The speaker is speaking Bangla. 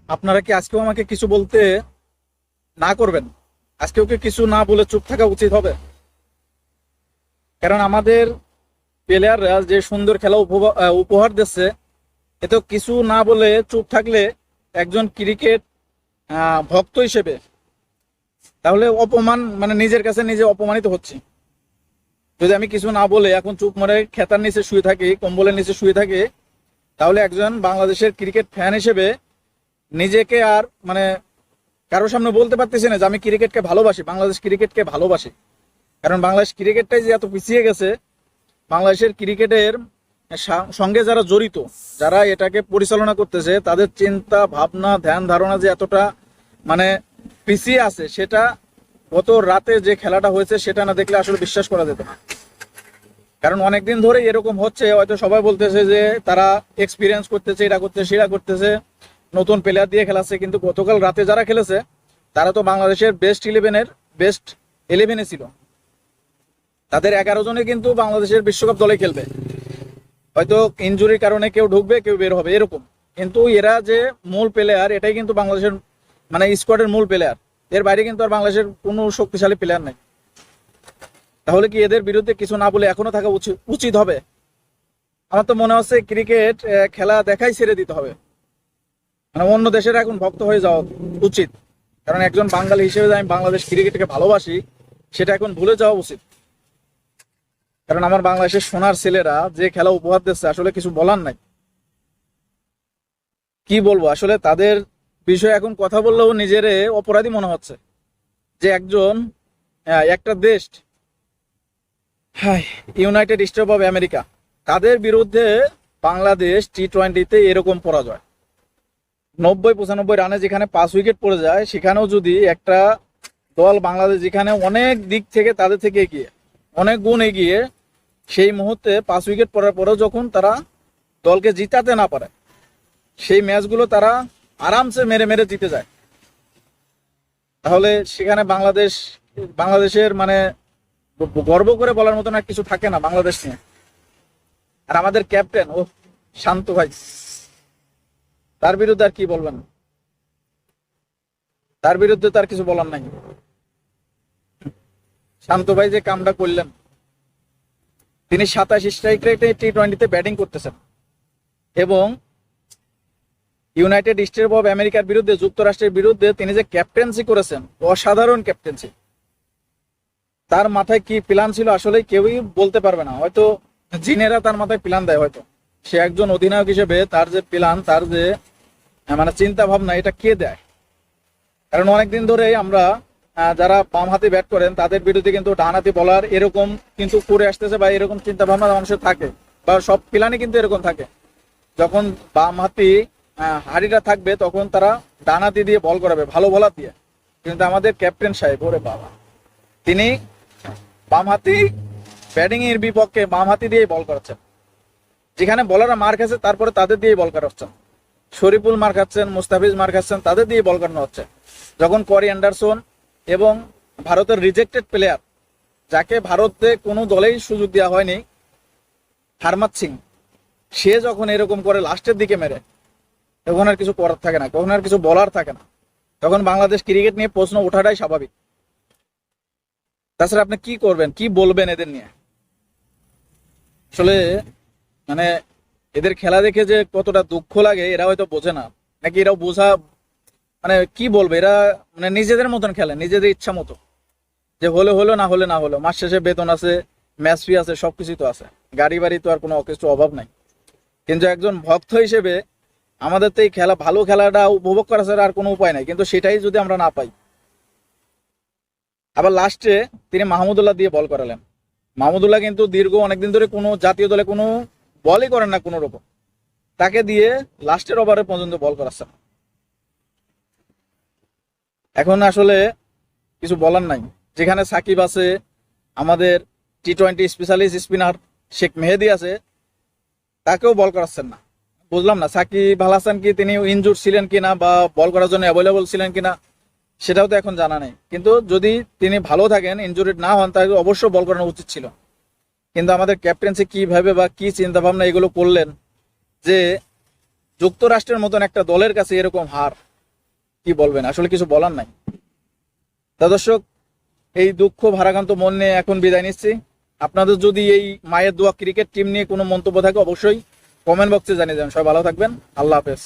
আপনারা কি আজকেও আমাকে কিছু বলতে না করবেন? আজকেও কি কিছু না বলে চুপ থাকা উচিত হবে? কারণ আমাদের প্লেয়াররা যে সুন্দর খেলা উপহার দিচ্ছে, এতে কিছু না বলে চুপ থাকলে একজন ক্রিকেট ভক্ত হিসেবে তাহলে অপমান, মানে নিজের কাছে নিজে অপমানিত হচ্ছে। যদি আমি কিছু না বলে এখন চুপ মেরে খেতার নিচে শুয়ে থাকি, কম্বলের নিচে শুয়ে থাকি, তাহলে একজন বাংলাদেশের ক্রিকেট ফ্যান হিসেবে নিজেকে আর মানে কারোর সামনে বলতে পারতেছি না যে আমি ক্রিকেটকে ভালোবাসি, বাংলাদেশ ক্রিকেটকে ভালোবাসি। কারণ বাংলাদেশ ক্রিকেটটাই যে এত পিছিয়ে গেছে, বাংলাদেশের ক্রিকেটের সঙ্গে যারা জড়িত, যারা এটাকে পরিচালনা করতেছে, তাদের চিন্তা ভাবনা ধ্যান ধারণা যে এতটা মানে পিছিয়ে আছে, সেটা গত রাতে যে খেলাটা হয়েছে সেটা না দেখলে আসলে বিশ্বাস করা যেত না। কারণ অনেকদিন ধরে এরকম হচ্ছে, হয়তো সবাই বলতেছে যে তারা এক্সপিরিয়েন্স করতেছে, এটা করতেছে সেটা করতেছে, নতুন প্লেয়ার দিয়ে খেলাচ্ছে, কিন্তু গতকাল রাতে যারা খেলেছে তারা তো বাংলাদেশের বেস্ট 11-এ ছিল। তাদের 11 জনে কিন্তু বাংলাদেশের বিশ্বকাপ দলে খেলবে। হয়তো ইনজুরির কারণে কেউ ঢুকবে, কেউ বের হবে, এরকম। কিন্তু এরা যে মূল প্লেয়ার, এটাই কিন্তু বাংলাদেশের মানে স্কোয়াডের মূল প্লেয়ার। এর বাইরে কিন্তু আর বাংলাদেশের কোনো শক্তিশালী প্লেয়ার নাই। তাহলে কি এদের বিরুদ্ধে কিছু না বলে এখনো থাকা উচিত হবে? আমার তো মনে হচ্ছে ক্রিকেট খেলা দেখাই ছেড়ে দিতে হবে, মানে অন্য দেশের এখন ভক্ত হয়ে যাওয়া উচিত। কারণ একজন বাঙালি হিসেবে আমি বাংলাদেশ ক্রিকেটকে ভালোবাসি, সেটা এখন ভুলে যাওয়া উচিত। কারণ আমার বাংলাদেশের সোনার ছেলেরা যে খেলা উপহার দিচ্ছে, আসলে কিছু বলার নাই। কি বলবো, আসলে তাদের বিষয়ে এখন কথা বললেও নিজের অপরাধী মনে হচ্ছে যে একজন একটা দেশ, হ্যাঁ, ইউনাইটেড স্টেট অফ আমেরিকা, তাদের বিরুদ্ধে বাংলাদেশ টি-20-তে এরকম পরাজয়, 90-95 রানে যেখানে 5 উইকেট পড়ে যায়, সেখানেও যদি একটা দল বাংলাদেশ যেখানে অনেক দিক থেকে তাদের থেকে এগিয়ে, অনেক গুণ এগিয়ে, সেই মুহূর্তে 5 উইকেট পড়ার পরেও যখন তারা দলকে জিতাতে না পারে, সেই ম্যাচগুলো তারা আরামসে মেরে মেরে জিতে যায়, তাহলে সেখানে বাংলাদেশের মানে গর্ব করে বলার মতন আর কিছু থাকে না বাংলাদেশ নিয়ে। আর আমাদের ক্যাপ্টেন ও শান্ত ভাই, তার বিরুদ্ধে আর কি বলবেন? তার বিরুদ্ধে তার কিছু বলার নাই। শান্ত ভাই যে কামটা করলেন, তিনি 27 স্ট্রাইক রেটে টি-20-তে ব্যাটিং করতেছেন এবং ইউনাইটেড স্টেট অফ আমেরিকার বিরুদ্ধে, যুক্তরাষ্ট্রের বিরুদ্ধে তিনি যে ক্যাপ্টেন্সি করেছেন, অসাধারণ ক্যাপ্টেন্সি। তার মাথায় কি প্ল্যান ছিল আসলে কেউই বলতে পারবে না। হয়তো জিনেরা তার মাথায় প্ল্যান দেয়, হয়তো সে একজন অধিনায়ক হিসেবে তার যে প্ল্যান, তার যে মানে চিন্তা ভাবনা, এটা কে দেয়? কারণ অনেকদিন ধরেই আমরা যারা বাম হাতে ব্যাট করেন তাদের বিরুদ্ধে কিন্তু ডান হাতি বলার এরকম কিন্তু করে আসতেছে, বা এরকম চিন্তা ভাবনা মানুষের থাকে, বা সব প্ল্যানই কিন্তু এরকম থাকে। যখন বাম হাতি হাড়িটা থাকবে তখন তারা ডান হাতি দিয়ে বল করাবে, ভালো বলার দিয়ে। কিন্তু আমাদের ক্যাপ্টেন সাহেব, ওরে বাবা, তিনি বাম হাতি ব্যাটিং এর বিপক্ষে বাম হাতি দিয়ে বল করাচ্ছেন। যেখানে বলাররা মার খাচ্ছে তারপরে তাদের দিয়ে বল করাচ্ছেন। শরীফুল মার খাচ্ছেন, মুস্তাফিজ মার খাচ্ছেন, তাদের দিয়ে বল করানো হচ্ছে। যখন করি অ্যান্ডারসন এবং ভারতের রিজেক্টেড প্লেয়ার, যাকে ভারতে কোনো দলেই সুযোগ দেওয়া হয়নি, হারমাত সিং, সে যখন এরকম করে লাস্টের দিকে মেরে, তখন আর কিছু করার থাকে না, কখন আর কিছু বলার থাকে না। তখন বাংলাদেশ ক্রিকেট নিয়ে প্রশ্ন ওঠাটাই স্বাভাবিক। তাছাড়া আপনি কি করবেন, কি বলবেন এদের নিয়ে? আসলে মানে এদের খেলা দেখে যে কতটা দুঃখ লাগে এরা হয়তো বোঝে না, নাকি এরাও বোঝা, মানে কি বলবে, এরা মানে নিজেদের মতন খেলে, নিজেদের ইচ্ছা মতো, যে হলে হলো, না হলে না হলো, মাস শেষে বেতন আছে, ম্যাচ ফি আছে, সবকিছুই তো আছে, গাড়ি বাড়ি তো আর কোনো কিছু অভাব নাই। কিন্তু একজন ভক্ত হিসেবে আমাদের তো এই খেলা, ভালো খেলাটা উপভোগ করা ছাড়া আর কোনো উপায় নাই। কিন্তু সেটাই যদি আমরা না পাই, আবার লাস্টে তিনি মাহমুদুল্লাহ দিয়ে বল করালেন। মাহমুদুল্লাহ কিন্তু দীর্ঘ অনেকদিন ধরে কোনো জাতীয় দলে কোনো বলই করেন না কোনো রকম, তাকে দিয়ে লাস্টের ওভারে পর্যন্ত বল করাচ্ছেন। এখন আসলে কিছু বলার নাই। যেখানে সাকিব আছে, আমাদের টি-20 স্পেশালিস্ট স্পিনার শেখ মেহেদী আছে, তাকেও বল করাচ্ছেন না। বুঝলাম না সাকিব আল হাসান কি তিনি ইনজুর ছিলেন কিনা, বা বল করার জন্য অ্যাভেলেবল ছিলেন কিনা, সেটাও তো এখন জানা নেই। কিন্তু যদি তিনি ভালো থাকেন, ইনজুরিড না হন, তাহলে অবশ্যই বল করানো উচিত ছিল। কিন্তু আমাদের ক্যাপ্টেন্সি কিভাবে বা কি চিন্তা ভাবনা এগুলো করলেন যে যুক্তরাষ্ট্রের মতন একটা দলের কাছে এরকম হার, কি বলবেন, আসলে কিছু বলার নাই। তা দর্শক, এই দুঃখ ভারাক্রান্ত মন নিয়ে এখন বিদায় নিচ্ছি। আপনাদের যদি এই মায়ের দোয়া ক্রিকেট টিম নিয়ে কোনো মন্তব্য থাকে অবশ্যই কমেন্ট বক্সে জানিয়ে দেবেন। সবাই ভালো থাকবেন, আল্লাহ হাফেজ।